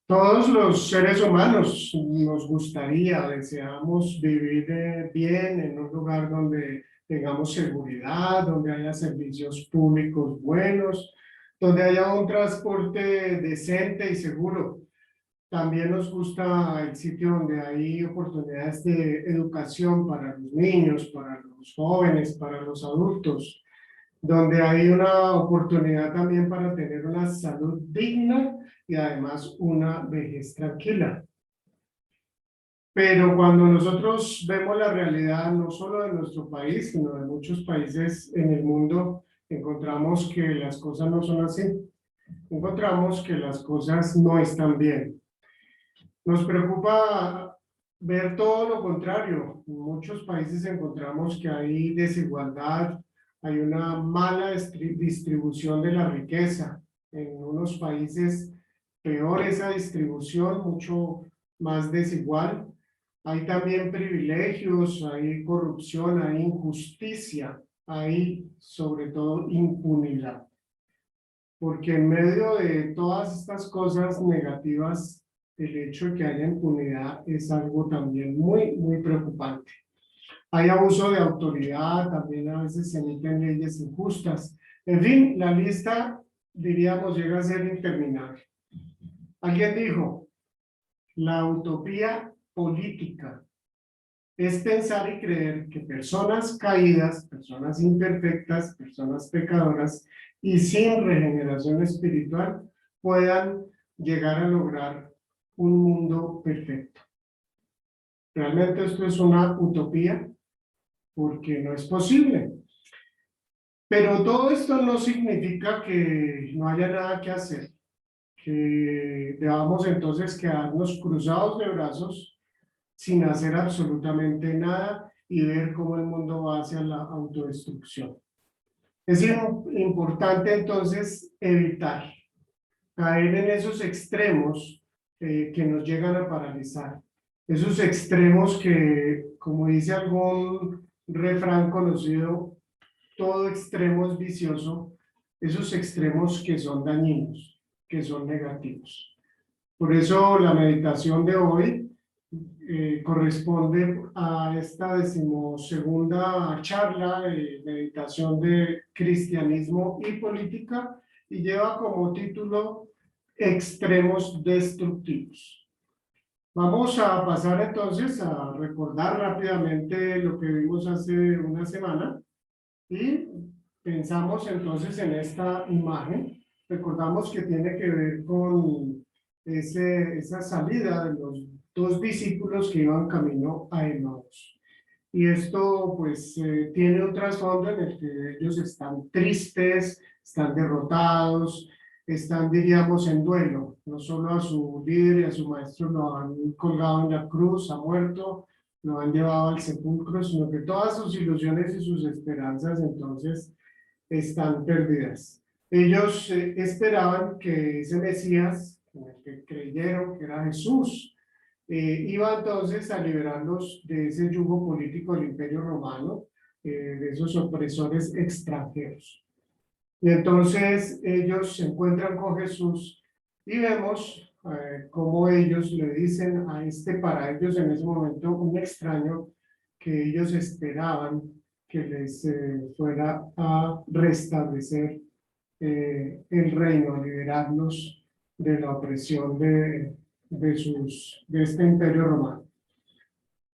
Todos los seres humanos nos gustaría, deseamos vivir bien en un lugar donde tengamos seguridad, donde haya servicios públicos buenos, donde haya un transporte decente y seguro. También nos gusta el sitio donde hay oportunidades de educación para los niños, para los jóvenes, para los adultos, donde hay una oportunidad también para tener una salud digna y además una vejez tranquila. Pero cuando nosotros vemos la realidad no solo de nuestro país, sino de muchos países en el mundo, encontramos que las cosas no son así. Encontramos que las cosas no están bien. Nos preocupa ver todo lo contrario. En muchos países encontramos que hay desigualdad, hay una mala distribución de la riqueza. En unos países peor esa distribución, mucho más desigual. Hay también privilegios, hay corrupción, hay injusticia, hay sobre todo impunidad. Porque en medio de todas estas cosas negativas, el hecho de que haya impunidad es algo también muy preocupante. Hay abuso de autoridad, también a veces se emiten leyes injustas. En fin, la lista, diríamos, llega a ser interminable. Alguien dijo, la utopía política es pensar y creer que personas caídas, personas imperfectas, personas pecadoras y sin regeneración espiritual puedan llegar a lograr un mundo perfecto. Realmente esto es una utopía porque no es posible. Pero todo esto no significa que no haya nada que hacer, que debamos entonces quedarnos cruzados de brazos sin hacer absolutamente nada y ver cómo el mundo va hacia la autodestrucción. Es importante entonces evitar caer en esos extremos que nos llegan a paralizar. Esos extremos que, como dice algún refrán conocido, todo extremo es vicioso, esos extremos que son dañinos, que son negativos. Por eso la meditación de hoy corresponde a esta 12ª charla de meditación de cristianismo y política y lleva como título Extremos Destructivos. Vamos a pasar entonces a recordar rápidamente lo que vimos hace una semana y pensamos entonces en esta imagen. Recordamos que tiene que ver con esa salida de los dos discípulos que iban camino a Emaús. Y esto pues tiene un trasfondo en el que ellos están tristes, están derrotados, están diríamos en duelo. No solo a su líder y a su maestro lo han colgado en la cruz, ha muerto, lo han llevado al sepulcro, sino que todas sus ilusiones y sus esperanzas entonces están perdidas. Ellos esperaban que ese Mesías, en el que creyeron que era Jesús, iba entonces a liberarlos de ese yugo político del Imperio Romano, de esos opresores extranjeros. Y entonces ellos se encuentran con Jesús y vemos cómo ellos le dicen a para ellos en ese momento, un extraño que ellos esperaban que les fuera a restablecer el reino, a liberarlos de la opresión de este imperio romano.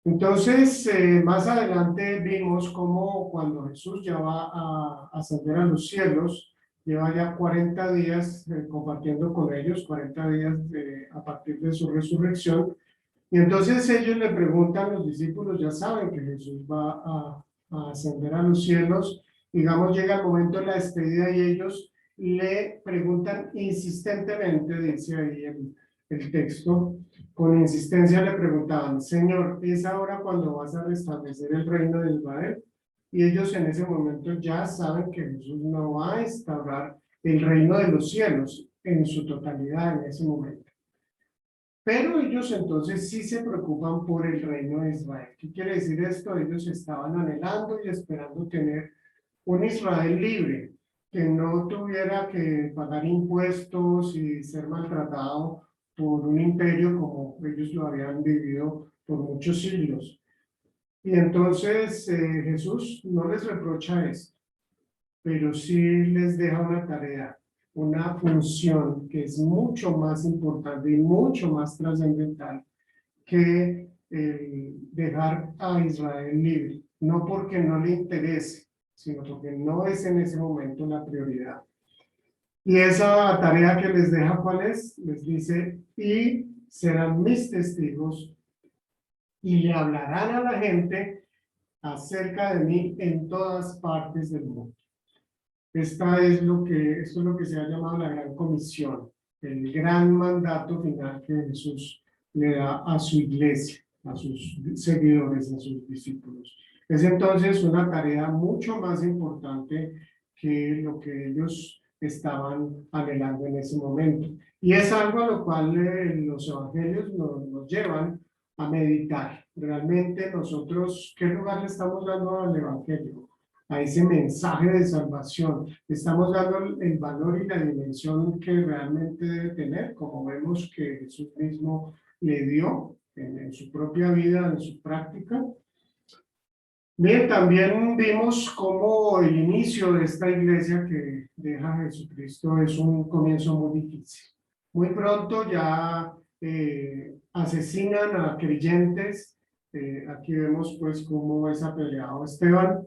Entonces, más adelante vimos cómo cuando Jesús ya va a ascender a los cielos, lleva ya 40 días compartiendo con ellos, 40 días a partir de su resurrección, y entonces ellos le preguntan, los discípulos ya saben que Jesús va a ascender a los cielos, digamos, llega el momento de la despedida y ellos le preguntan insistentemente, dice ahí el texto, con insistencia le preguntaban, Señor, ¿es ahora cuando vas a restablecer el reino de Israel? Y ellos en ese momento ya saben que Jesús no va a instaurar el reino de los cielos en su totalidad en ese momento. Pero ellos entonces sí se preocupan por el reino de Israel. ¿Qué quiere decir esto? Ellos estaban anhelando y esperando tener un Israel libre, que no tuviera que pagar impuestos y ser maltratado por un imperio como ellos lo habían vivido por muchos siglos. Y entonces Jesús no les reprocha esto, pero sí les deja una tarea, una función que es mucho más importante y mucho más trascendental que dejar a Israel libre, no porque no le interese, sino porque no es en ese momento la prioridad. Y esa tarea que les deja, ¿cuál es? Les dice, y serán mis testigos y le hablarán a la gente acerca de mí en todas partes del mundo. Esto es lo que se ha llamado la gran comisión, el gran mandato final que Jesús le da a su iglesia, a sus seguidores, a sus discípulos. Es entonces una tarea mucho más importante que lo que ellos estaban anhelando en ese momento. Y es algo a lo cual los evangelios nos llevan a meditar. Realmente nosotros, ¿qué lugar le estamos dando al evangelio? A ese mensaje de salvación. Estamos dando el valor y la dimensión que realmente debe tener, como vemos que Jesús mismo le dio en su propia vida, en su práctica. Bien, también vimos cómo el inicio de esta iglesia que deja a Jesucristo es un comienzo muy difícil. Muy pronto ya asesinan a creyentes. Aquí vemos pues cómo es apedreado Esteban.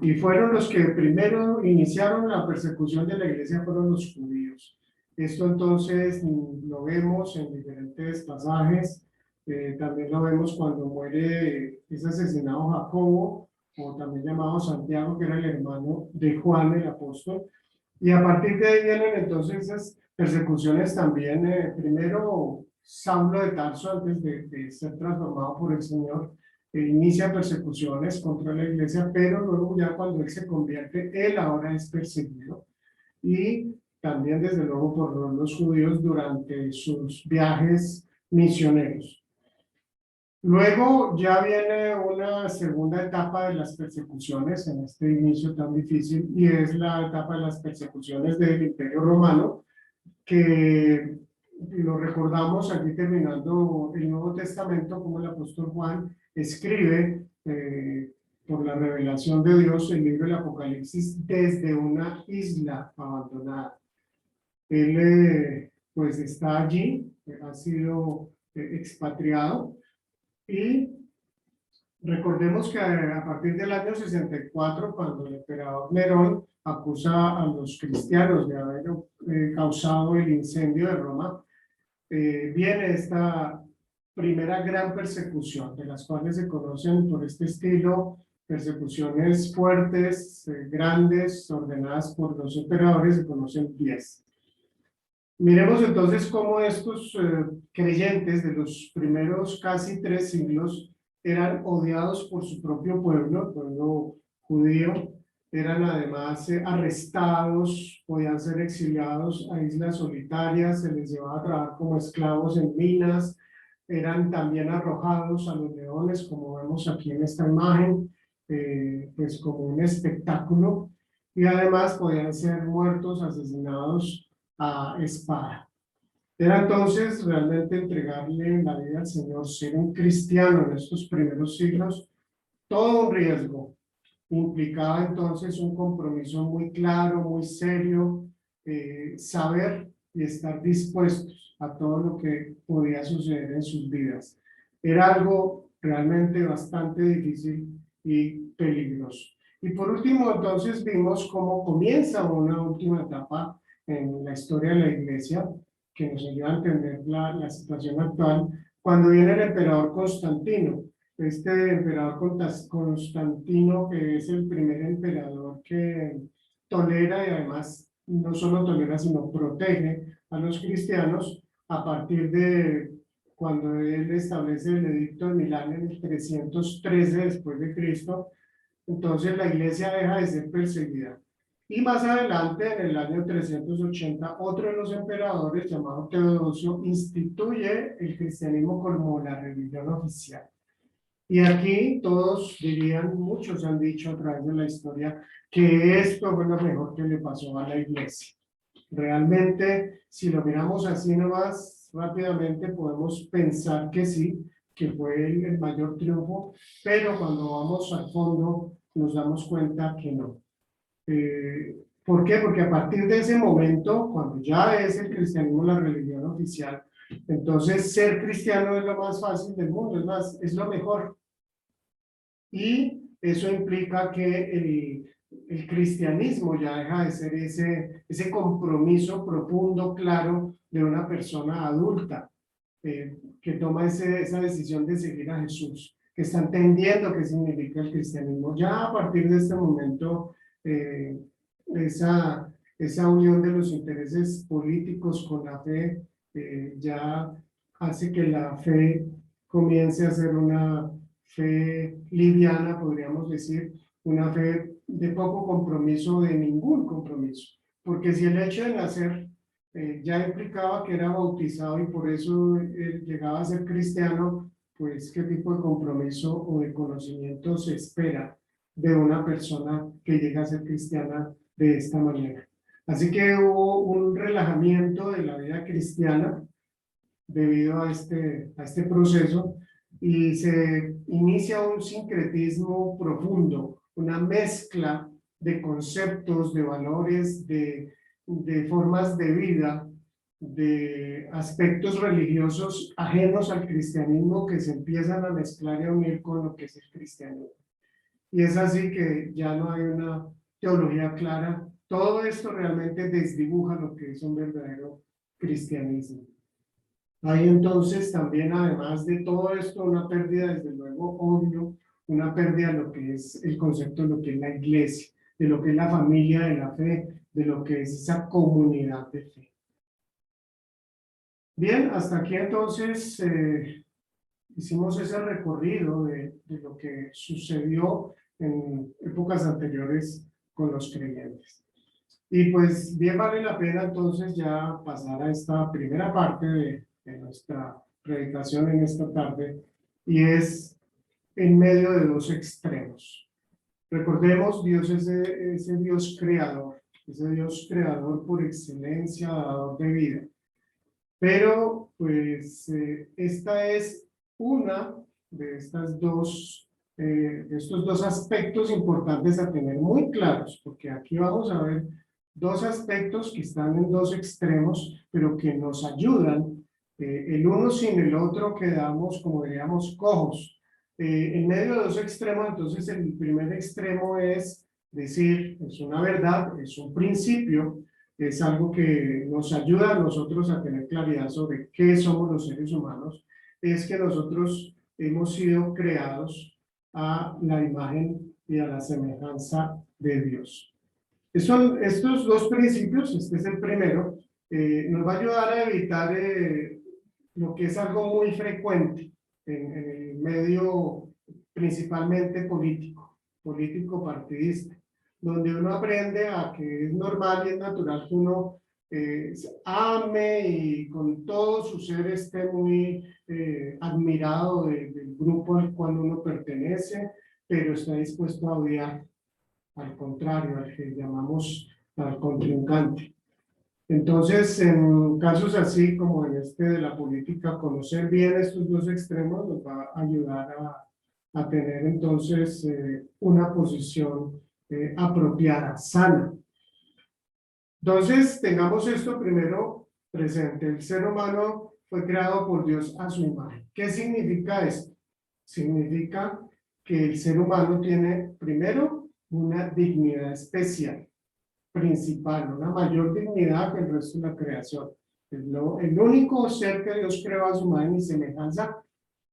Y fueron los que primero iniciaron la persecución de la iglesia, fueron los judíos. Esto entonces lo vemos en diferentes pasajes. También lo vemos cuando muere, es asesinado Jacobo, o también llamado Santiago, que era el hermano de Juan el apóstol. Y a partir de ahí vienen entonces esas persecuciones también. Primero, Saulo de Tarso, antes de ser transformado por el Señor, inicia persecuciones contra la iglesia, pero luego ya cuando él se convierte, él ahora es perseguido. Y también desde luego por los judíos durante sus viajes misioneros. Luego ya viene una segunda etapa de las persecuciones en este inicio tan difícil, y es la etapa de las persecuciones del Imperio Romano, que lo recordamos aquí terminando el Nuevo Testamento, como el apóstol Juan escribe por la revelación de Dios el libro del Apocalipsis desde una isla abandonada. Él pues está allí, ha sido expatriado. Y recordemos que a partir del año 64, cuando el emperador Nerón acusa a los cristianos de haber causado el incendio de Roma, viene esta primera gran persecución, de las cuales se conocen por este estilo persecuciones fuertes, grandes, ordenadas por los emperadores, se conocen 10. Miremos entonces cómo estos creyentes de los primeros casi 3 siglos eran odiados por su propio pueblo, el pueblo judío. Eran además arrestados, podían ser exiliados a islas solitarias, se les llevaba a trabajar como esclavos en minas, eran también arrojados a los leones, como vemos aquí en esta imagen, pues como un espectáculo, y además podían ser muertos, asesinados a espada. Era entonces realmente entregarle la vida al Señor, ser un cristiano en estos primeros siglos, todo un riesgo. Implicaba entonces un compromiso muy claro, muy serio, saber y estar dispuestos a todo lo que podía suceder en sus vidas. Era algo realmente bastante difícil y peligroso. Y por último, entonces vimos cómo comienza una última etapa en la historia de la iglesia, que nos ayuda a entender la situación actual, cuando viene el emperador Constantino. Este emperador Constantino, que es el primer emperador que tolera y además no solo tolera, sino protege a los cristianos a partir de cuando él establece el edicto de Milán en el 313 después de Cristo. Entonces la iglesia deja de ser perseguida. Y más adelante, en el año 380, otro de los emperadores, llamado Teodosio, instituye el cristianismo como la religión oficial. Y aquí todos dirían, muchos han dicho a través de la historia, que esto fue lo mejor que le pasó a la iglesia. Realmente, si lo miramos así nomás, rápidamente podemos pensar que sí, que fue el mayor triunfo, pero cuando vamos al fondo nos damos cuenta que no. ¿Por qué? Porque a partir de ese momento, cuando ya es el cristianismo la religión oficial, entonces ser cristiano es lo más fácil del mundo, es más, es lo mejor. Y eso implica que el cristianismo ya deja de ser ese compromiso profundo, claro, de una persona adulta que toma esa decisión de seguir a Jesús, que está entendiendo qué significa el cristianismo. Ya a partir de este momento, eh, esa unión de los intereses políticos con la fe ya hace que la fe comience a ser una fe liviana, podríamos decir, una fe de poco compromiso, de ningún compromiso. Porque si el hecho de nacer ya implicaba que era bautizado y por eso llegaba a ser cristiano, pues qué tipo de compromiso o de conocimiento se espera de una persona que llega a ser cristiana de esta manera. Así que hubo un relajamiento de la vida cristiana debido a este proceso y se inicia un sincretismo profundo, una mezcla de conceptos, de valores, de formas de vida, de aspectos religiosos ajenos al cristianismo que se empiezan a mezclar y a unir con lo que es el cristianismo. Y es así que ya no hay una teología clara. Todo esto realmente desdibuja lo que es un verdadero cristianismo. Hay entonces también, además de todo esto, una pérdida, desde luego, obvio, una pérdida de lo que es el concepto de lo que es la iglesia, de lo que es la familia de la fe, de lo que es esa comunidad de fe. Bien, hasta aquí entonces hicimos ese recorrido de lo que sucedió en épocas anteriores con los creyentes. Y pues bien vale la pena entonces ya pasar a esta primera parte de nuestra predicación en esta tarde, y es en medio de dos extremos. Recordemos, Dios es ese Dios creador, ese Dios creador por excelencia, dador de vida. Pero pues esta es una de estas de estos dos aspectos importantes a tener muy claros, porque aquí vamos a ver dos aspectos que están en dos extremos, pero que nos ayudan. El uno sin el otro quedamos, como diríamos, cojos. En medio de dos extremos, entonces el primer extremo es decir, es una verdad, es un principio, es algo que nos ayuda a nosotros a tener claridad sobre qué somos los seres humanos, es que nosotros hemos sido creados a la imagen y a la semejanza de Dios. Estos dos principios, este es el primero, nos va a ayudar a evitar lo que es algo muy frecuente en el medio principalmente político partidista, donde uno aprende a que es normal y es natural que uno ame y con todo su ser esté muy admirado del grupo al cual uno pertenece, pero está dispuesto a odiar al contrario, al que llamamos al contrincante. Entonces, en casos así como en este de la política, conocer bien estos dos extremos nos va a ayudar a tener entonces una posición apropiada, sana. Entonces, tengamos esto primero presente. El ser humano fue creado por Dios a su imagen. ¿Qué significa esto? Significa que el ser humano tiene primero una dignidad especial, principal, una mayor dignidad que el resto de la creación. El único ser que Dios creó a su imagen y semejanza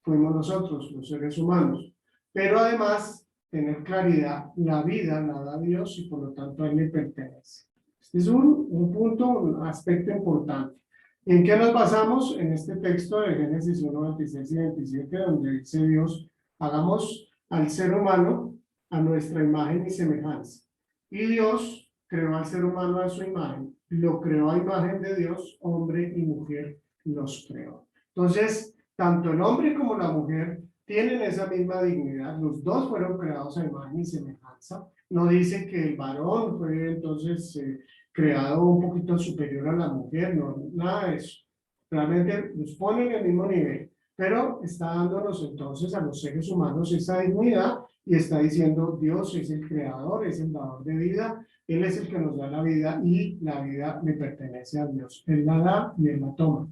fuimos nosotros, los seres humanos. Pero además, tener claridad, la vida la da Dios y por lo tanto a Él le pertenece. Este es un punto, un aspecto importante. ¿En qué nos basamos? En este texto de Génesis 1, 26 y 27, donde dice Dios, hagamos al ser humano a nuestra imagen y semejanza. Y Dios creó al ser humano a su imagen, lo creó a imagen de Dios, hombre y mujer los creó. Entonces, tanto el hombre como la mujer tienen esa misma dignidad, los dos fueron creados a imagen y semejanza. No dice que el varón fue entonces creado un poquito superior a la mujer, no, nada de eso. Realmente nos pone en el mismo nivel, pero está dándonos entonces a los seres humanos esa dignidad y está diciendo Dios es el creador, es el dador de vida, Él es el que nos da la vida y la vida le pertenece a Dios. Él la da y Él la toma.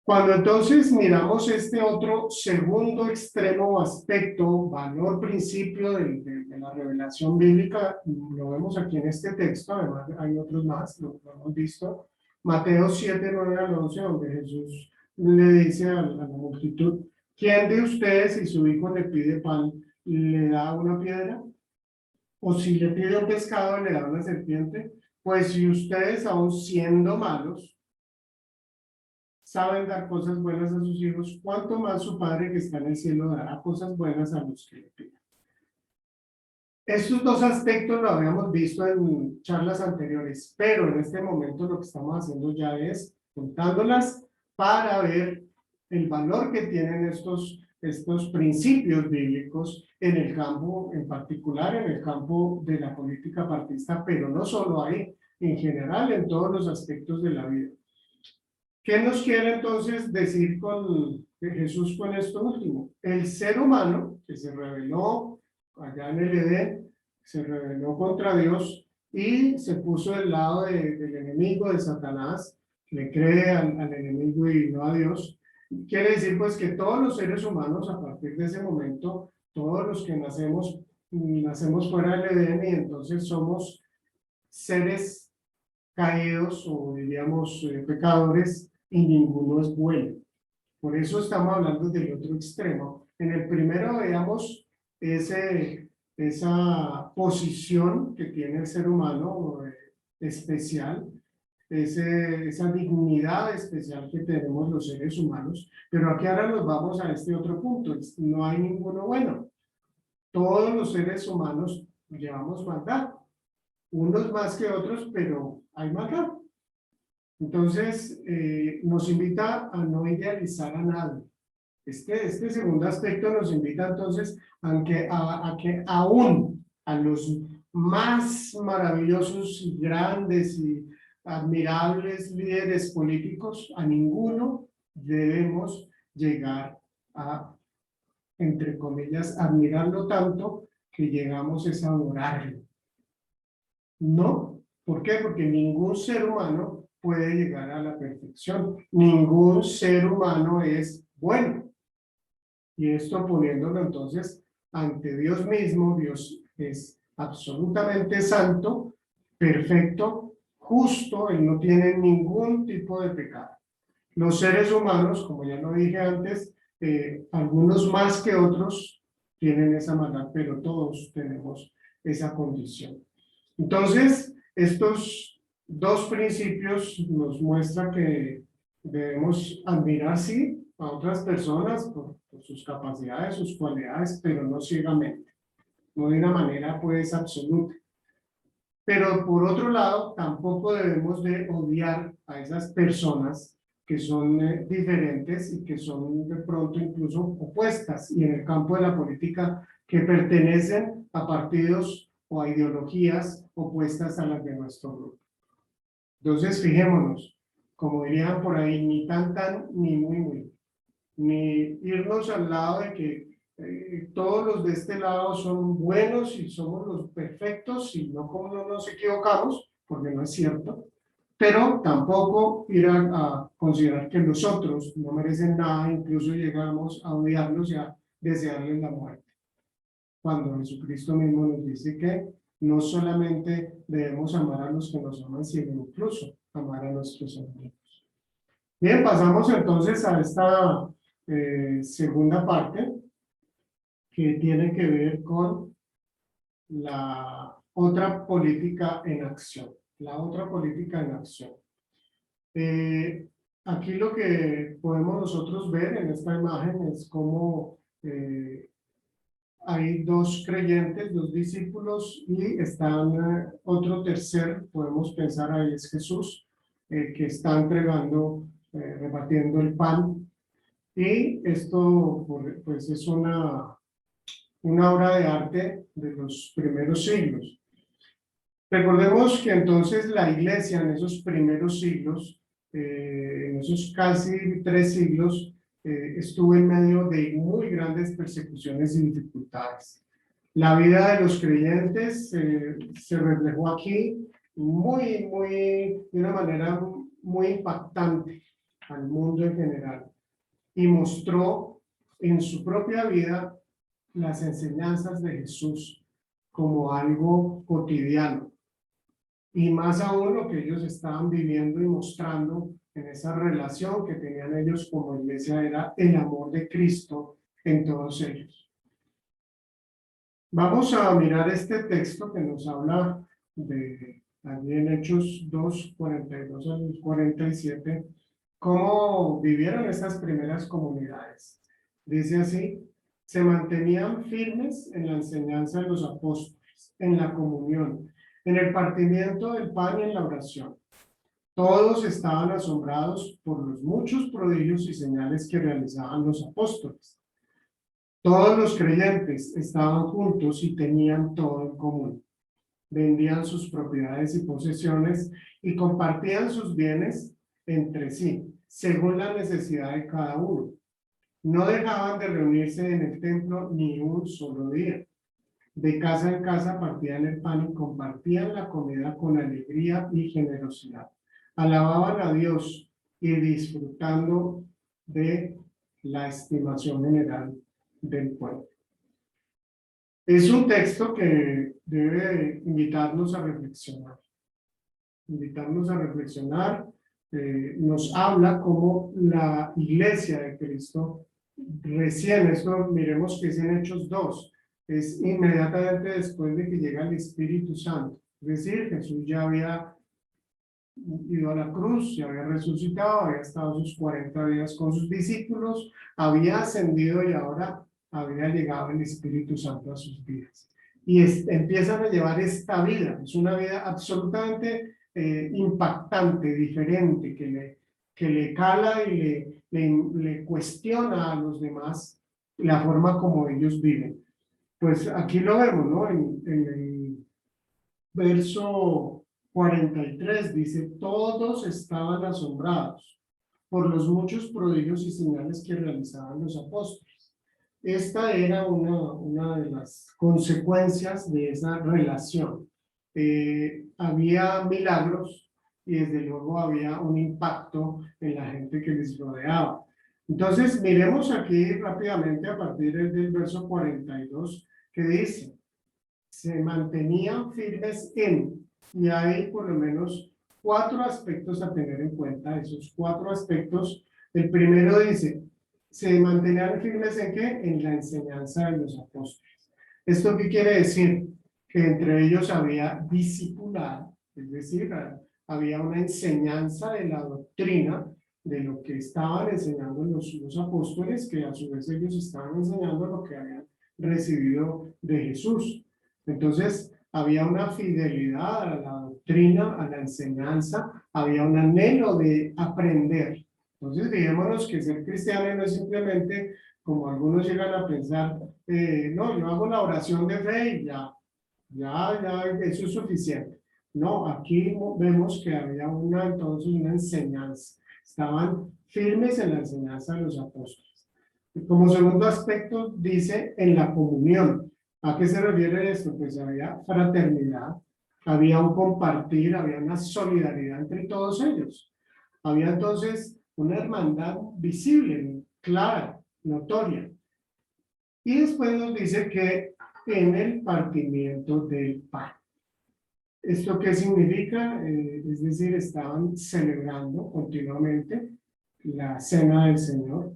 Cuando entonces miramos este otro segundo extremo o aspecto, valor, principio de la revelación bíblica, lo vemos aquí en este texto, además hay otros más, lo hemos visto, Mateo 7, 9 al 11, donde Jesús le dice a la multitud, ¿quién de ustedes si su hijo le pide pan, le da una piedra? ¿O si le pide un pescado, le da una serpiente? Pues si ustedes, aun siendo malos, saben dar cosas buenas a sus hijos, ¿cuánto más su Padre que está en el cielo dará cosas buenas a los que le piden? Estos dos aspectos lo habíamos visto en charlas anteriores, pero en este momento lo que estamos haciendo ya es juntándolas para ver el valor que tienen estos principios bíblicos en el campo, en particular en el campo de la política partidista, pero no solo ahí, en general en todos los aspectos de la vida. ¿Qué nos quiere entonces decir Jesús con esto último? El ser humano que se rebeló allá en el Edén, se rebeló contra Dios y se puso del lado del enemigo, de Satanás, le cree al enemigo y no a Dios. Quiere decir pues que todos los seres humanos a partir de ese momento, todos los que nacemos fuera del Edén y entonces somos seres caídos o diríamos pecadores y ninguno es bueno. Por eso estamos hablando del otro extremo. En el primero veamos esa posición que tiene el ser humano especial, esa dignidad especial que tenemos los seres humanos, pero aquí ahora nos vamos a este otro punto, no hay ninguno bueno. Todos los seres humanos llevamos maldad, unos más que otros, pero hay maldad. Entonces, nos invita a no idealizar a nadie. Este segundo aspecto nos invita entonces a que aún a los más maravillosos y grandes y admirables líderes políticos, a ninguno debemos llegar a, entre comillas, admirarlo tanto que llegamos a adorarlo. No, ¿por qué? Porque ningún ser humano puede llegar a la perfección. Ningún ser humano es bueno. Y esto poniéndolo entonces ante Dios mismo, Dios es absolutamente santo, perfecto, justo, Él no tiene ningún tipo de pecado. Los seres humanos, como ya lo dije antes, algunos más que otros tienen esa maldad, pero todos tenemos esa condición. Entonces, estos dos principios nos muestran que debemos admirar, sí, a otras personas por sus capacidades, sus cualidades, pero no ciegamente, no de una manera pues absoluta. Pero por otro lado, tampoco debemos de odiar a esas personas que son diferentes y que son de pronto incluso opuestas, y en el campo de la política que pertenecen a partidos o a ideologías opuestas a las de nuestro grupo. Entonces, fijémonos, como dirían por ahí, ni tan tan, ni muy muy, ni irnos al lado de que todos los de este lado son buenos y somos los perfectos y no como no nos equivocamos, porque no es cierto, pero tampoco ir a considerar que los otros no merecen nada, incluso llegamos a odiarlos y a desearles la muerte. Cuando Jesucristo mismo nos dice que no solamente debemos amar a los que nos aman, sino incluso amar a nuestros enemigos. Bien, pasamos entonces a esta segunda parte que tiene que ver con la otra política en acción. La otra política en acción. Aquí lo que podemos nosotros ver en esta imagen es cómo hay dos creyentes, dos discípulos, y están otro tercer, podemos pensar ahí es Jesús, que está entregando, repartiendo el pan. Y esto pues es una obra de arte de los primeros siglos. Recordemos que entonces la iglesia en esos primeros siglos, en esos casi 3 siglos, estuvo en medio de muy grandes persecuciones y dificultades. La vida de los creyentes se reflejó aquí de una manera muy impactante al mundo en general y mostró en su propia vida las enseñanzas de Jesús como algo cotidiano y más aún lo que ellos estaban viviendo y mostrando en esa relación que tenían ellos como iglesia era el amor de Cristo en todos ellos. Vamos a mirar este texto que nos habla de allí en Hechos 2, 42 al 47, cómo vivieron estas primeras comunidades. Dice así: se mantenían firmes en la enseñanza de los apóstoles, en la comunión, en el partimiento del pan y en la oración. Todos estaban asombrados por los muchos prodigios y señales que realizaban los apóstoles. Todos los creyentes estaban juntos y tenían todo en común. Vendían sus propiedades y posesiones y compartían sus bienes entre sí, según la necesidad de cada uno. No dejaban de reunirse en el templo ni un solo día. De casa en casa partían el pan y compartían la comida con alegría y generosidad. Alababan a Dios y disfrutando de la estimación general del pueblo. Es un texto que debe invitarnos a reflexionar. Invitarnos a reflexionar. Nos habla como la iglesia de Cristo recién, esto miremos que es en Hechos 2, es inmediatamente después de que llega el Espíritu Santo. Es decir, Jesús ya había ido a la cruz, ya había resucitado, había estado sus 40 días con sus discípulos, había ascendido y ahora había llegado el Espíritu Santo a sus vidas. Y empiezan a llevar esta vida, es una vida absolutamente impactante, diferente, que le cala y le cuestiona a los demás la forma como ellos viven. Pues aquí lo vemos, ¿no? En el verso 43 dice: todos estaban asombrados por los muchos prodigios y señales que realizaban los apóstoles. Esta era una de las consecuencias de esa relación. Había milagros y desde luego había un impacto en la gente que les rodeaba. Entonces, miremos aquí rápidamente a partir del verso 42 que dice: se mantenían firmes en, y hay por lo menos 4 aspectos a tener en cuenta. Esos 4 aspectos, el primero dice: se mantenían firmes en ¿qué? En la enseñanza de los apóstoles. ¿Esto qué quiere decir? Que entre ellos había discipulado, es decir, había una enseñanza de la doctrina, de lo que estaban enseñando los apóstoles, que a su vez ellos estaban enseñando lo que habían recibido de Jesús. Entonces, había una fidelidad a la doctrina, a la enseñanza, había un anhelo de aprender. Entonces, fijémonos que ser cristiano no es simplemente, como algunos llegan a pensar, no, yo hago la oración de fe y ya, eso es suficiente. No, aquí vemos que había entonces una enseñanza. Estaban firmes en la enseñanza de los apóstoles. Y como segundo aspecto, dice en la comunión. ¿A qué se refiere esto? Pues había fraternidad, había un compartir, había una solidaridad entre todos ellos. Había entonces una hermandad visible, clara, notoria. Y después nos dice que en el partimiento del pan. ¿Esto qué significa? Es decir, estaban celebrando continuamente la cena del Señor.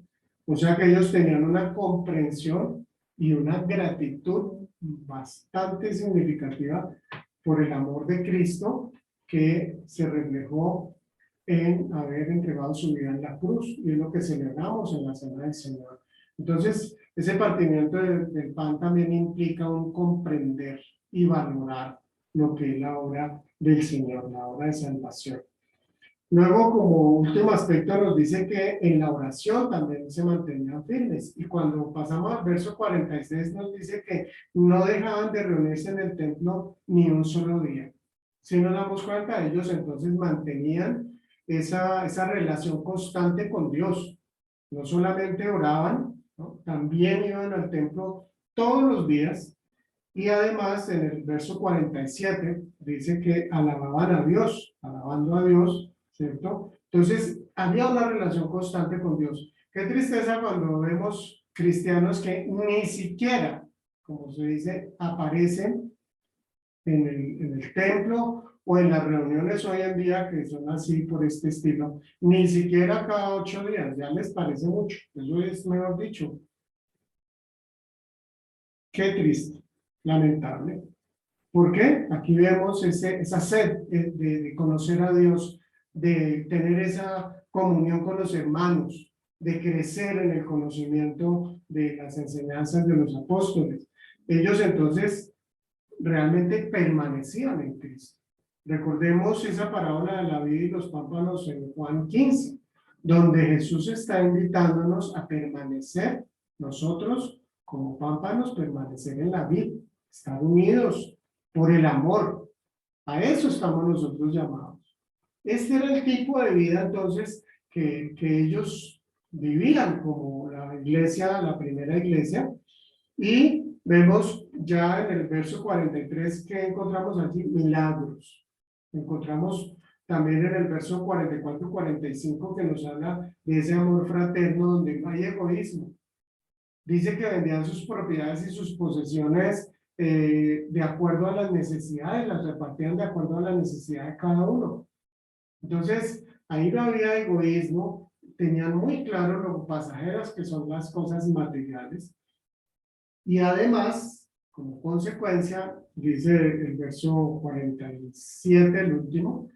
O sea que ellos tenían una comprensión y una gratitud bastante significativa por el amor de Cristo que se reflejó en haber entregado su vida en la cruz, y es lo que celebramos en la cena del Señor. Entonces, ese partimiento del pan también implica un comprender y valorar lo que es la obra del Señor, la obra de salvación. Luego, como último aspecto, nos dice que en la oración también se mantenían firmes. Y cuando pasamos al verso 46, nos dice que no dejaban de reunirse en el templo ni un solo día. Si nos damos cuenta, ellos entonces mantenían esa relación constante con Dios. No solamente oraban, ¿no? También iban al templo todos los días, y además en el verso 47 dice que alababan a Dios, alabando a Dios, ¿cierto? Entonces había una relación constante con Dios. Qué tristeza cuando vemos cristianos que ni siquiera, como se dice, aparecen en el templo o en las reuniones hoy en día que son así por este estilo, ni siquiera cada 8 días, ya les parece mucho. Eso es mejor dicho. Qué triste, lamentable. ¿Por qué? Aquí vemos esa sed de conocer a Dios, de tener esa comunión con los hermanos, de crecer en el conocimiento de las enseñanzas de los apóstoles. Ellos entonces realmente permanecían en Cristo. Recordemos esa parábola de la vid y los pámpanos en Juan 15, donde Jesús está invitándonos a permanecer, nosotros como pámpanos, permanecer en la vid, estar unidos por el amor. A eso estamos nosotros llamados. Este era el tipo de vida entonces que ellos vivían como la iglesia, la primera iglesia, y vemos ya en el verso 43 que encontramos aquí milagros. Encontramos también en el verso 44-45 que nos habla de ese amor fraterno donde no hay egoísmo. Dice que vendían sus propiedades y sus posesiones de acuerdo a las necesidades, las repartían de acuerdo a la necesidad de cada uno. Entonces, ahí no había egoísmo, tenían muy claro lo pasajeras que son las cosas materiales. Y además, como consecuencia, dice el verso 47, el último,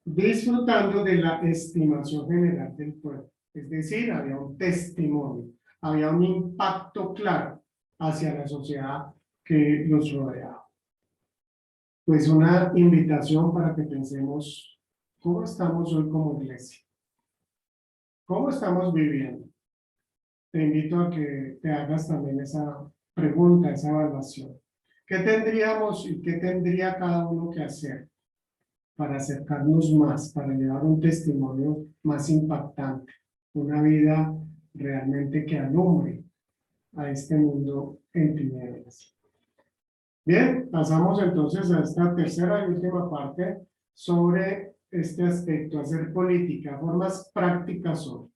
disfrutando de la estimación general del pueblo. Es decir, había un testimonio, había un impacto claro hacia la sociedad que nos rodeaba. Pues una invitación para que pensemos cómo estamos hoy como iglesia, cómo estamos viviendo. Te invito a que te hagas también esa pregunta, esa evaluación. ¿Qué tendríamos y qué tendría cada uno que hacer para acercarnos más, para llevar un testimonio más impactante, una vida realmente que alumbre a este mundo en tinieblas? Bien, pasamos entonces a esta tercera y última parte sobre este aspecto, hacer política, formas prácticas hoy.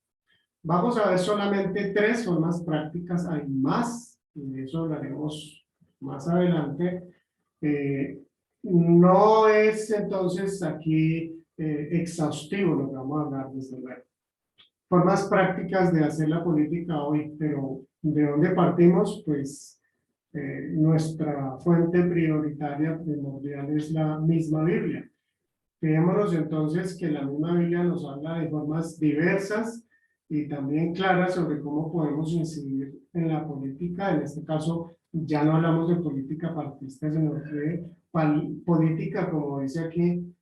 Vamos a ver solamente 3 formas prácticas, hay más, y de eso hablaremos más adelante. No es entonces aquí exhaustivo lo que vamos a hablar, desde luego. Formas prácticas de hacer la política hoy, pero ¿de dónde partimos? Pues nuestra fuente prioritaria, primordial, es la misma Biblia. Fijémonos entonces que la misma Biblia nos habla de formas diversas y también claras sobre cómo podemos incidir en la política. En este caso, ya no hablamos de política partidista, sino de política, como dice aquí,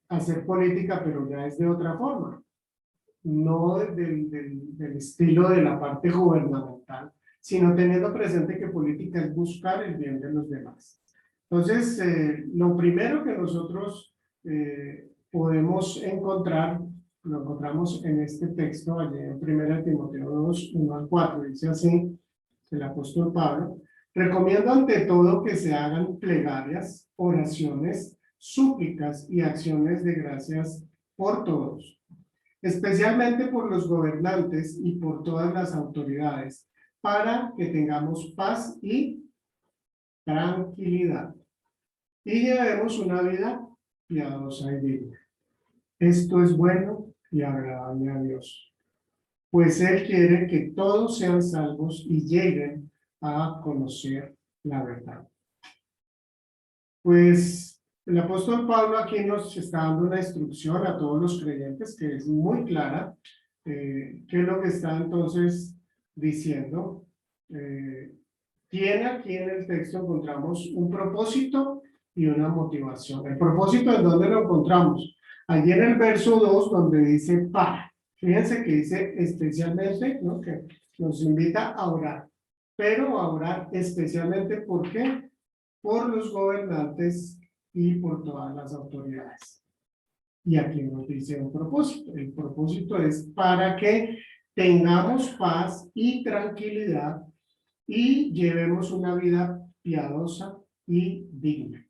hacer política, pero ya es de otra forma. No del estilo de la parte gubernamental, sino teniendo presente que política es buscar el bien de los demás. Entonces, lo primero que nosotros podemos encontrar, lo encontramos en este texto, allí en 1 Timoteo 2, 1-4, dice así, el apóstol Pablo: recomiendo ante todo que se hagan plegarias, oraciones, súplicas y acciones de gracias por todos, especialmente por los gobernantes y por todas las autoridades, para que tengamos paz y tranquilidad y llevemos una vida piadosa y digna. Esto es bueno y agradable a Dios, pues Él quiere que todos sean salvos y lleguen a conocer la verdad. Pues el apóstol Pablo aquí nos está dando una instrucción a todos los creyentes que es muy clara. ¿Qué es lo que está entonces diciendo? Tiene aquí en el texto, encontramos un propósito y una motivación. El propósito, ¿en dónde lo encontramos? Allí en el verso 2, donde dice para. Fíjense que dice especialmente, ¿no?, que nos invita a orar, pero a orar especialmente, ¿por qué? Por los gobernantes y por todas las autoridades. Y aquí nos dice un propósito. El propósito es para que tengamos paz y tranquilidad y llevemos una vida piadosa y digna.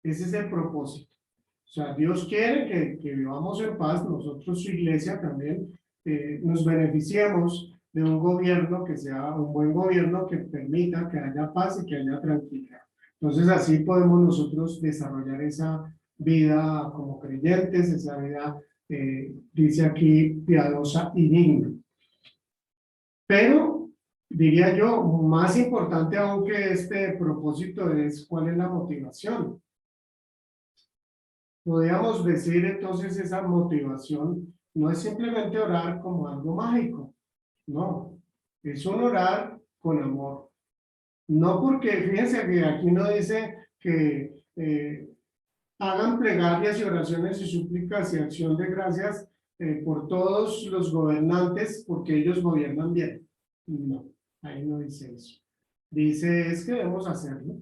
Ese es el propósito. O sea, Dios quiere que vivamos en paz. Nosotros, su iglesia, también nos beneficiemos de un gobierno que sea un buen gobierno que permita que haya paz y que haya tranquilidad. Entonces, así podemos nosotros desarrollar esa vida como creyentes, esa vida, dice aquí, piadosa y digna. Pero, diría yo, más importante aún que este propósito es cuál es la motivación. Podríamos decir entonces esa motivación no es simplemente orar como algo mágico, no, es un orar con amor. No porque, fíjense que aquí no dice que hagan plegarias y oraciones y súplicas y acción de gracias por todos los gobernantes porque ellos gobiernan bien. No, ahí no dice eso. Dice es que debemos hacerlo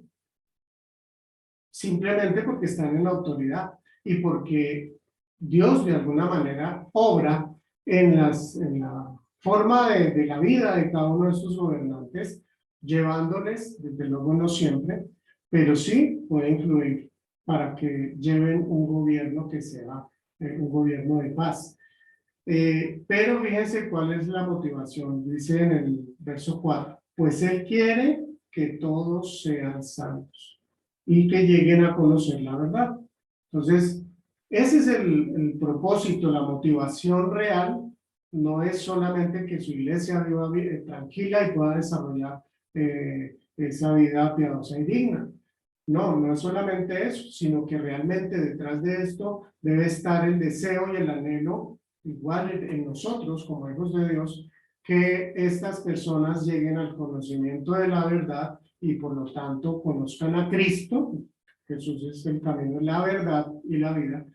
simplemente porque están en la autoridad y porque Dios de alguna manera obra en la forma de la vida de cada uno de estos gobernantes, llevándoles, desde luego no siempre, pero sí puede influir para que lleven un gobierno que sea un gobierno de paz. Pero fíjense cuál es la motivación, dice en el verso 4, pues Él quiere que todos sean santos y que lleguen a conocer la verdad. Entonces, ese es el propósito, la motivación real, no es solamente que su iglesia viva tranquila y pueda desarrollar esa vida piadosa y digna. No, no es solamente eso, sino que realmente detrás de esto debe estar el deseo y el anhelo, igual en nosotros como hijos de Dios, que estas personas lleguen al conocimiento de la verdad y por lo tanto conozcan a Cristo. Jesús es el camino, la verdad y la vida,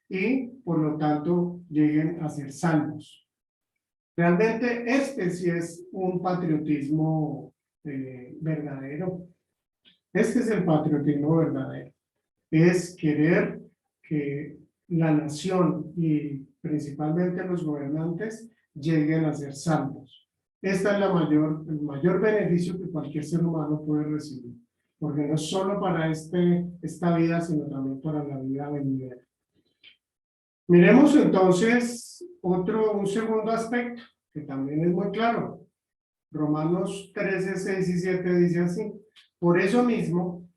y por lo tanto lleguen a ser salvos. Realmente este sí es un patriotismo verdadero. Este es el patriotismo verdadero. Es querer que la nación y principalmente los gobernantes lleguen a ser salvos. Esta es el mayor beneficio que cualquier ser humano puede recibir, porque no es solo para esta vida, sino también para la vida venidera. Miremos entonces un segundo aspecto, que también es muy claro. Romanos 13, 6 y 7 dice así, por eso mismo,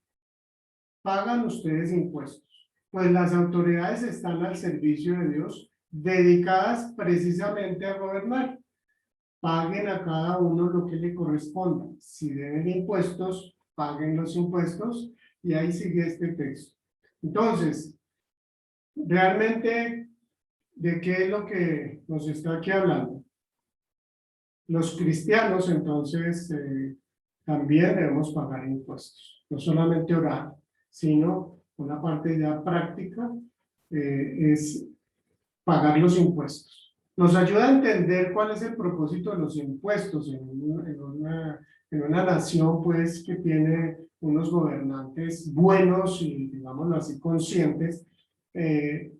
pagan ustedes impuestos, pues las autoridades están al servicio de Dios, dedicadas precisamente a gobernar. Paguen a cada uno lo que le corresponda. Si deben impuestos, paguen los impuestos. Y ahí sigue este texto. Entonces, realmente, ¿de qué es lo que nos está aquí hablando? Los cristianos, entonces, también debemos pagar impuestos. No solamente orar, sino una parte ya práctica es pagar los impuestos. Nos ayuda a entender cuál es el propósito de los impuestos en una nación, pues, que tiene unos gobernantes buenos y, digámoslo así, conscientes.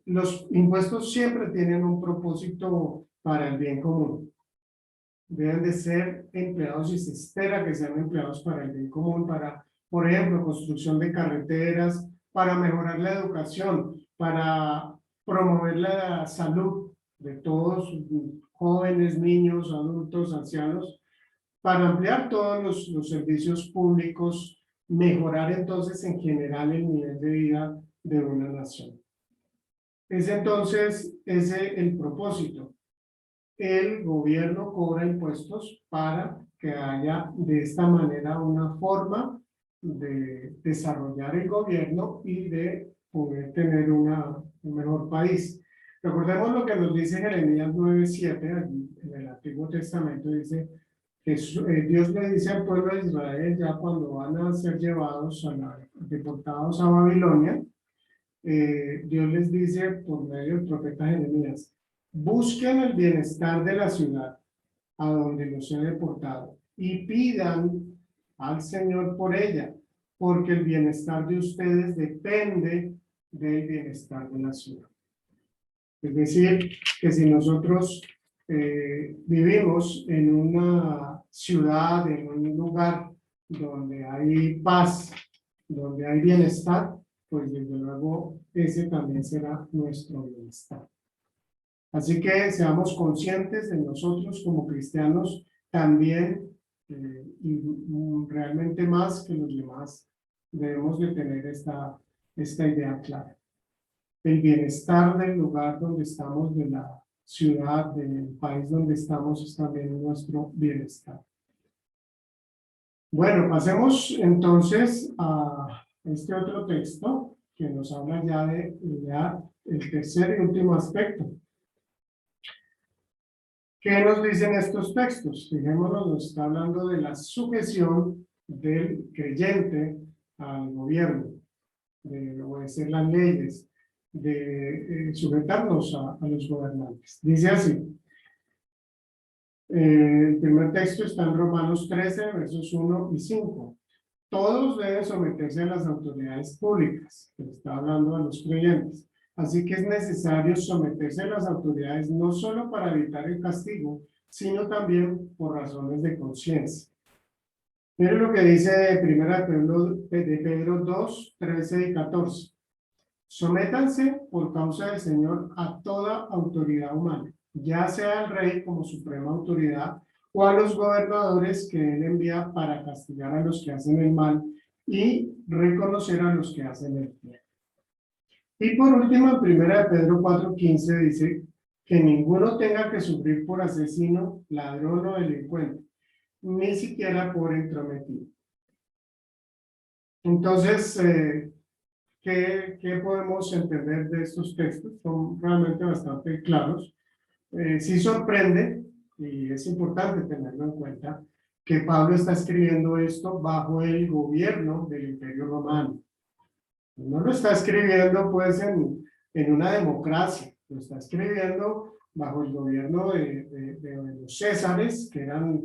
Los impuestos siempre tienen un propósito para el bien común. Deben de ser empleados y se espera que sean empleados para el bien común, para, por ejemplo, construcción de carreteras, para mejorar la educación, para promover la salud de todos, jóvenes, niños, adultos, ancianos, para ampliar todos los servicios públicos, mejorar entonces en general el nivel de vida de una nación. Es entonces ese el propósito. El gobierno cobra impuestos para que haya de esta manera una forma de desarrollar el gobierno y de poder tener un mejor país. Recordemos lo que nos dice Jeremías 9:7, allí en el Antiguo Testamento, dice que Dios le dice al pueblo de Israel ya cuando van a ser llevados deportados a Babilonia, Dios les dice por medio del profeta Jeremías, busquen el bienestar de la ciudad a donde los he deportado y pidan al Señor por ella, porque el bienestar de ustedes depende del bienestar de la ciudad. Es decir, que si nosotros vivimos en una ciudad, en un lugar donde hay paz, donde hay bienestar, pues desde luego ese también será nuestro bienestar. Así que seamos conscientes de nosotros como cristianos también, y realmente más que los demás, debemos de tener esta idea clara. El bienestar del lugar donde estamos, de la ciudad, del país donde estamos, es también nuestro bienestar. Bueno, pasemos entonces a este otro texto que nos habla ya de el tercer y último aspecto. ¿Qué nos dicen estos textos? Fijémonos, nos está hablando de la sujeción del creyente al gobierno, de obedecer las leyes, de sujetarnos a los gobernantes. Dice así, el primer texto está en Romanos 13, versos 1 y 5. Todos deben someterse a las autoridades públicas, que está hablando a los creyentes. Así que es necesario someterse a las autoridades no solo para evitar el castigo, sino también por razones de conciencia. Miren lo que dice de Pedro 2, 13 y 14. Sométanse por causa del Señor a toda autoridad humana, ya sea al rey como suprema autoridad o a los gobernadores que él envía para castigar a los que hacen el mal y reconocer a los que hacen el bien. Y por último, en 1 Pedro 4:15 dice que ninguno tenga que sufrir por asesino, ladrón o delincuente, ni siquiera por entrometido. Entonces, ¿qué podemos entender de estos textos? Son realmente bastante claros. Sí sorprende, y es importante tenerlo en cuenta, que Pablo está escribiendo esto bajo el gobierno del Imperio Romano. No lo está escribiendo pues en una democracia, lo está escribiendo bajo el gobierno de los césares, que eran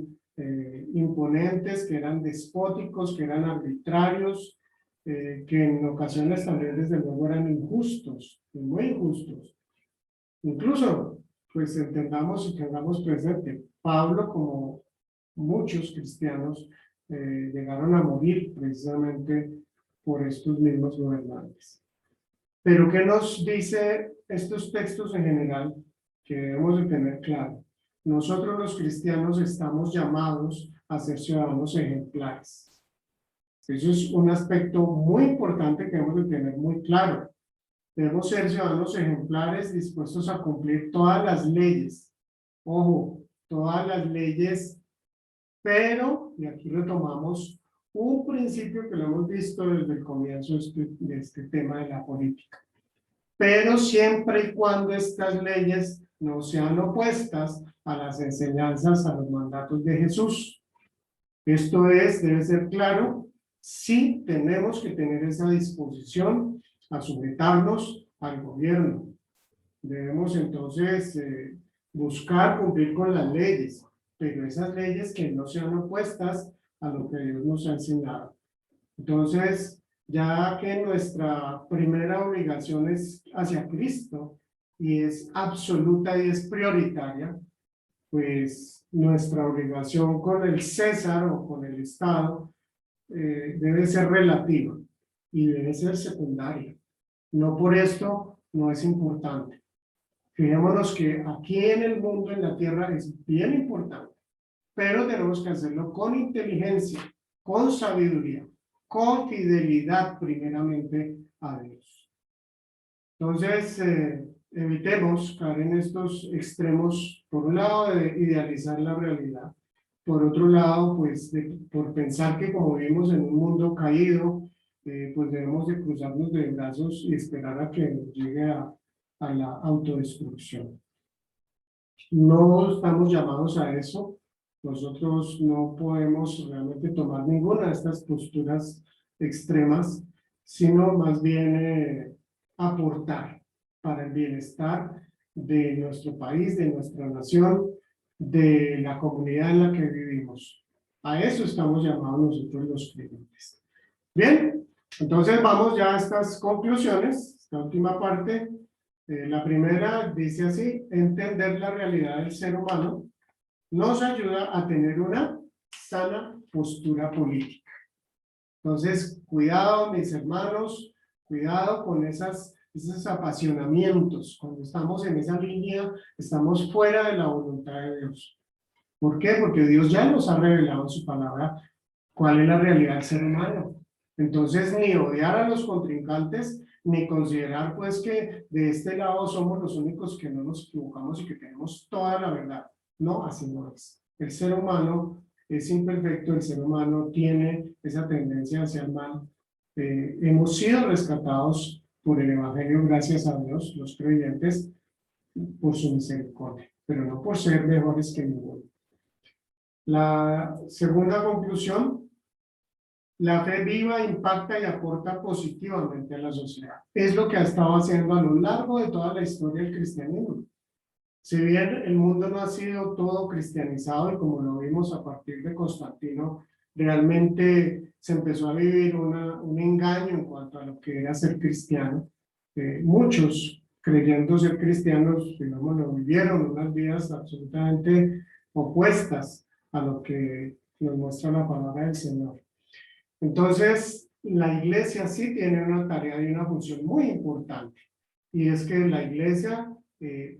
imponentes, que eran despóticos, que eran arbitrarios, que en ocasiones también desde luego eran injustos, muy injustos. Incluso, pues entendamos y tengamos presente, Pablo, como muchos cristianos, llegaron a morir precisamente por estos mismos gobernantes. Pero ¿qué nos dice estos textos en general que debemos de tener claro? Nosotros los cristianos estamos llamados a ser ciudadanos ejemplares. Eso es un aspecto muy importante que debemos de tener muy claro. Debemos ser ciudadanos ejemplares dispuestos a cumplir todas las leyes. Ojo, todas las leyes, pero, y aquí retomamos un principio que lo hemos visto desde el comienzo de este tema de la política. Pero siempre y cuando estas leyes no sean opuestas a las enseñanzas, a los mandatos de Jesús. Esto es, debe ser claro, sí tenemos que tener esa disposición a sujetarnos al gobierno. Debemos entonces buscar cumplir con las leyes, pero esas leyes que no sean opuestas a lo que Dios nos ha enseñado. Entonces, ya que nuestra primera obligación es hacia Cristo y es absoluta y es prioritaria, pues nuestra obligación con el César o con el Estado debe ser relativa y debe ser secundaria. No por esto no es importante. Fijémonos que aquí en el mundo, en la tierra, es bien importante, pero tenemos que hacerlo con inteligencia, con sabiduría, con fidelidad primeramente a Dios. Entonces, evitemos caer en estos extremos, por un lado, de idealizar la realidad, por otro lado, pues, por pensar que como vivimos en un mundo caído, pues debemos de cruzarnos de brazos y esperar a que nos llegue a la autodestrucción. No estamos llamados a eso. Nosotros no podemos realmente tomar ninguna de estas posturas extremas, sino más bien aportar para el bienestar de nuestro país, de nuestra nación, de la comunidad en la que vivimos. A eso estamos llamados nosotros los creyentes. Bien, entonces vamos ya a estas conclusiones, esta última parte. La primera dice así: entender la realidad del ser humano nos ayuda a tener una sana postura política. Entonces, cuidado, mis hermanos, cuidado con esos apasionamientos. Cuando estamos en esa línea, estamos fuera de la voluntad de Dios. ¿Por qué? Porque Dios ya nos ha revelado en su palabra cuál es la realidad del ser humano. Entonces, ni odiar a los contrincantes, ni considerar pues que de este lado somos los únicos que no nos equivocamos y que tenemos toda la verdad. No, así no es. El ser humano es imperfecto, el ser humano tiene esa tendencia hacia el mal. Hemos sido rescatados por el Evangelio, gracias a Dios, los creyentes, por su misericordia, pero no por ser mejores que ninguno. La segunda conclusión: la fe viva impacta y aporta positivamente a la sociedad. Es lo que ha estado haciendo a lo largo de toda la historia del cristianismo. Si bien el mundo no ha sido todo cristianizado, y como lo vimos a partir de Constantino, realmente se empezó a vivir un engaño en cuanto a lo que era ser cristiano. Muchos, creyendo ser cristianos, digamos, lo vivieron unas vidas absolutamente opuestas a lo que nos muestra la palabra del Señor. Entonces, la iglesia sí tiene una tarea y una función muy importante, y es que la iglesia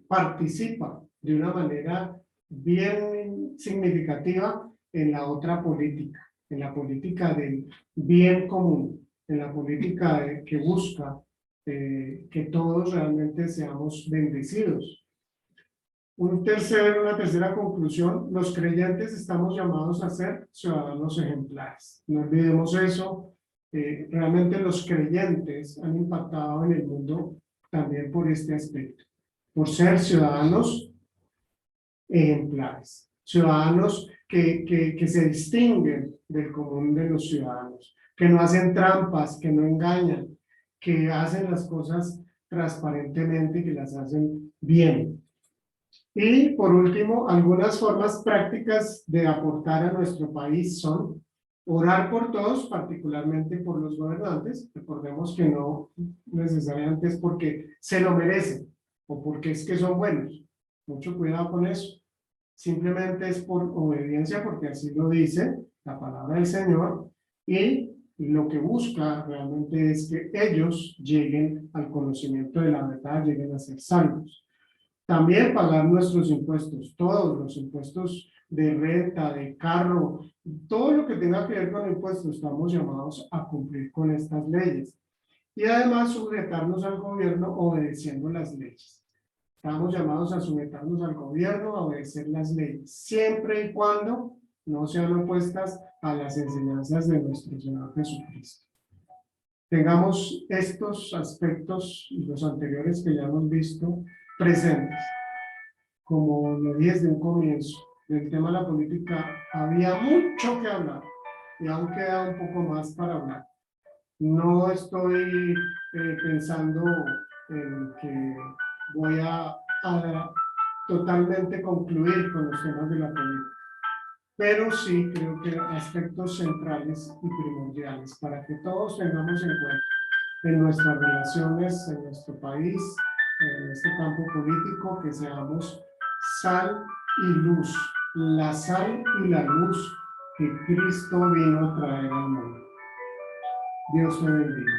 participa de una manera bien significativa en la otra política, en la política del bien común, en la política que busca que todos realmente seamos bendecidos. Una tercera conclusión: los creyentes estamos llamados a ser ciudadanos ejemplares. No olvidemos eso. Realmente los creyentes han impactado en el mundo también por este aspecto, por ser ciudadanos ejemplares, ciudadanos que se distinguen del común de los ciudadanos, que no hacen trampas, que no engañan, que hacen las cosas transparentemente y que las hacen bien. Y por último, algunas formas prácticas de aportar a nuestro país son orar por todos, particularmente por los gobernantes. Recordemos que no necesariamente es porque se lo merecen o porque es que son buenos. Mucho cuidado con eso. Simplemente es por obediencia, porque así lo dice la palabra del Señor, y lo que busca realmente es que ellos lleguen al conocimiento de la verdad, lleguen a ser salvos. También pagar nuestros impuestos, todos los impuestos de renta, de carro, todo lo que tenga que ver con impuestos, estamos llamados a cumplir con estas leyes. Y además sujetarnos al gobierno obedeciendo las leyes. Estamos llamados a sujetarnos al gobierno, a obedecer las leyes, siempre y cuando no sean opuestas a las enseñanzas de nuestro Señor Jesucristo. Tengamos estos aspectos y los anteriores que ya hemos visto presentes. Como lo dije desde un comienzo, del tema de la política había mucho que hablar y aún queda un poco más para hablar. No estoy pensando en que voy a totalmente concluir con los temas de la política, pero sí creo que aspectos centrales y primordiales para que todos tengamos en cuenta en nuestras relaciones, en nuestro país, en este campo político, que seamos sal y luz, la sal y la luz que Cristo vino a traer al mundo. Dios te bendiga.